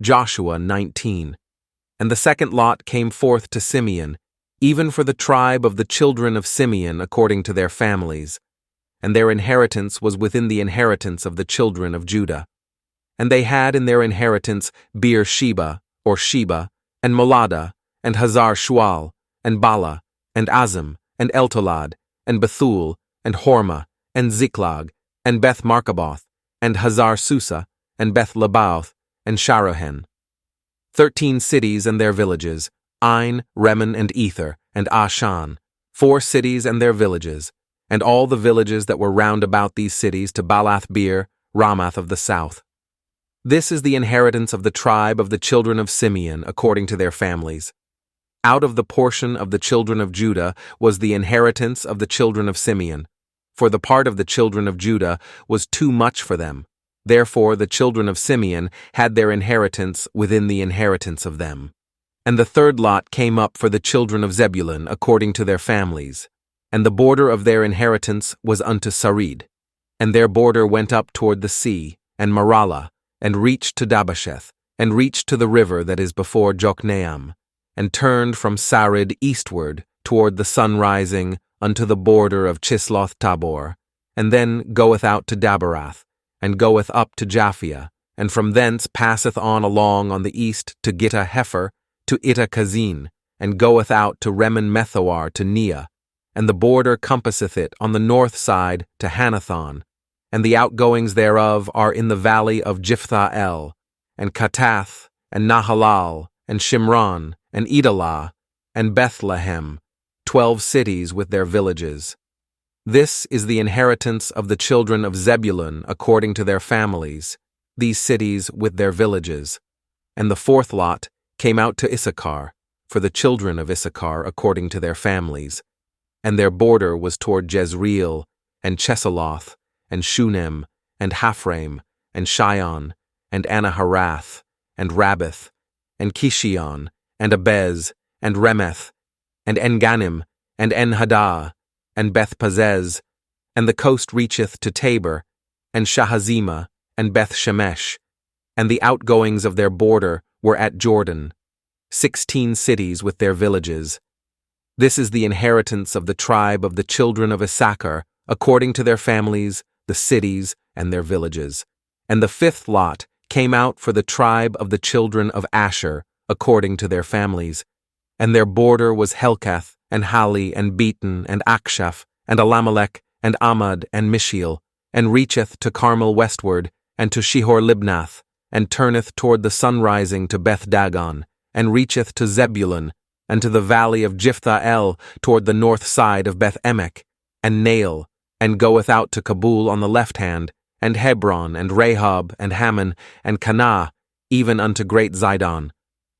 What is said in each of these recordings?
Joshua 19. And the second lot came forth to Simeon, even for the tribe of the children of Simeon according to their families. And their inheritance was within the inheritance of the children of Judah. And they had in their inheritance Beer-sheba, or Sheba, and Molada, and Hazar-shual, and Bala, and Azim, and Eltolad, and Bethul, and Hormah, and Ziklag, and Beth-Markaboth, and Hazar-susa, and Beth-Lebaoth, and Sharuhen. 13 cities and their villages, Ain, Remen, and Ether, and Ashan, 4 cities and their villages, and all the villages that were round about these cities to Baalath-beer, Ramath of the south. This is the inheritance of the tribe of the children of Simeon according to their families. Out of the portion of the children of Judah was the inheritance of the children of Simeon, for the part of the children of Judah was too much for them. Therefore the children of Simeon had their inheritance within the inheritance of them. And the third lot came up for the children of Zebulun according to their families. And the border of their inheritance was unto Sarid. And their border went up toward the sea, and Maralah, and reached to Dabasheth, and reached to the river that is before Jokneam, and turned from Sarid eastward toward the sun rising unto the border of Chisloth-Tabor, and then goeth out to Daberath, and goeth up to Japhia, and from thence passeth on along on the east to Gittah-Hefer, to Ittah-Kazin, and goeth out to Remen-Methoar to Neah, and the border compasseth it on the north side to Hanathon, and the outgoings thereof are in the valley of Jiphthah-el, and Katath, and Nahalal, and Shimron, and Edalah, and Bethlehem, 12 cities with their villages. This is the inheritance of the children of Zebulun according to their families, these cities with their villages. And the fourth lot came out to Issachar, for the children of Issachar according to their families. And their border was toward Jezreel, and Chesulloth, and Shunem, and Haphraim, and Shion, and Anaharath, and Rabbith, and Kishion, and Abez, and Remeth, and Enganim, and Enhadah, and Beth-Pazez, and the coast reacheth to Tabor, and Shahazimah, and Beth-Shemesh, and the outgoings of their border were at Jordan, 16 cities with their villages. This is the inheritance of the tribe of the children of Issachar, according to their families, the cities, and their villages. And the fifth lot came out for the tribe of the children of Asher, according to their families. And their border was Helkath, and Hali, and Beaton, and Akshaph, and Alamelech, and Amad, and Mishiel, and reacheth to Carmel westward, and to Shihor-Libnath, and turneth toward the sunrising to Beth-Dagon, and reacheth to Zebulun, and to the valley of Jiphthah-el toward the north side of Beth-Emek, and Nael, and goeth out to Kabul on the left hand, and Hebron, and Rehob, and Hammon, and Canah, even unto great Zidon.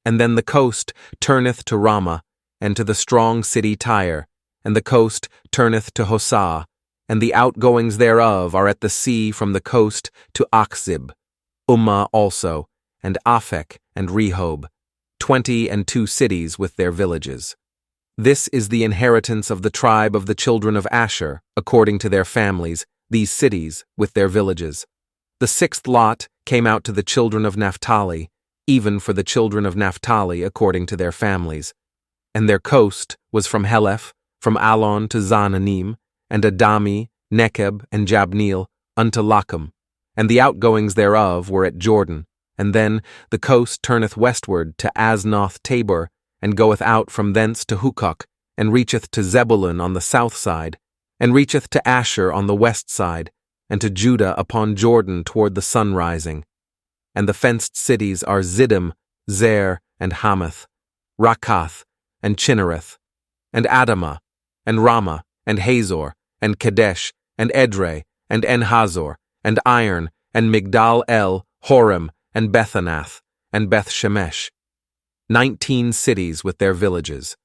And then the coast turneth to Ramah, and to the strong city Tyre, and the coast turneth to Hosah, and the outgoings thereof are at the sea from the coast to Achzib, Ummah also, and Aphek, and Rehob, 22 cities with their villages. This is the inheritance of the tribe of the children of Asher, according to their families, these cities with their villages. The sixth lot came out to the children of Naphtali, even for the children of Naphtali according to their families. And their coast was from Heleph, from Allon to Zananim, and Adami, Nekeb, and Jabneel, unto Lacham, and the outgoings thereof were at Jordan. And then the coast turneth westward to Aznoth Tabor, and goeth out from thence to Hukok, and reacheth to Zebulun on the south side, and reacheth to Asher on the west side, and to Judah upon Jordan toward the sun rising. And the fenced cities are Ziddim, Zer, and Hamath, Rakath, and Chinnereth, and Adamah, and Ramah, and Hazor, and Kadesh, and Edrei, and En-Hazor, and Iron, and Migdal-el, Horem, and Bethanath, and Beth-Shemesh, 19 cities with their villages.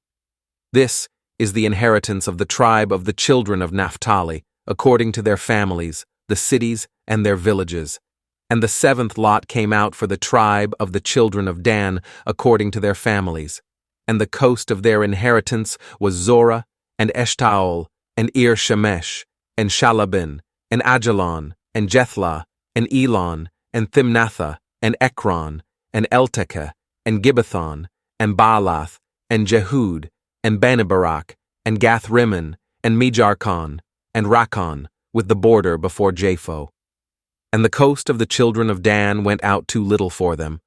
This is the inheritance of the tribe of the children of Naphtali, according to their families, the cities and their villages. And the seventh lot came out for the tribe of the children of Dan, according to their families. And the coast of their inheritance was Zorah, and Eshtaol, and Ir-Shemesh, and Shalabin, and Ajalon, and Jethlah, and Elon, and Thimnathah, and Ekron, and Eltekeh, and Gibbethon, and Baalath, and Jehud, and Benabarak, and Gath-Rimmon, and Mejarkon, and Rakkon, with the border before Japho. And the coast of the children of Dan went out too little for them.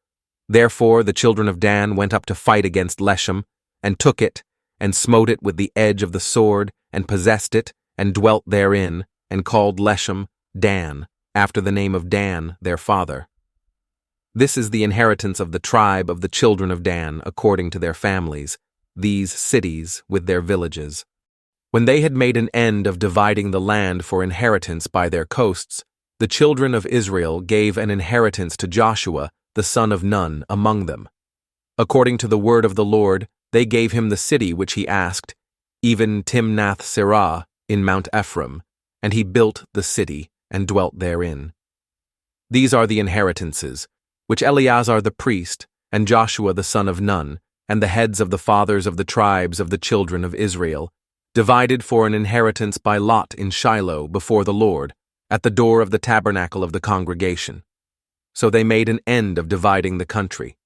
Therefore the children of Dan went up to fight against Leshem, and took it, and smote it with the edge of the sword, and possessed it, and dwelt therein, and called Leshem Dan, after the name of Dan their father. This is the inheritance of the tribe of the children of Dan according to their families, these cities with their villages. When they had made an end of dividing the land for inheritance by their coasts, the children of Israel gave an inheritance to Joshua, the son of Nun, among them. According to the word of the Lord, they gave him the city which he asked, even Timnath-Serah in Mount Ephraim, and he built the city and dwelt therein. These are the inheritances, which Eleazar the priest, and Joshua the son of Nun, and the heads of the fathers of the tribes of the children of Israel, divided for an inheritance by lot in Shiloh before the Lord, at the door of the tabernacle of the congregation. So they made an end of dividing the country.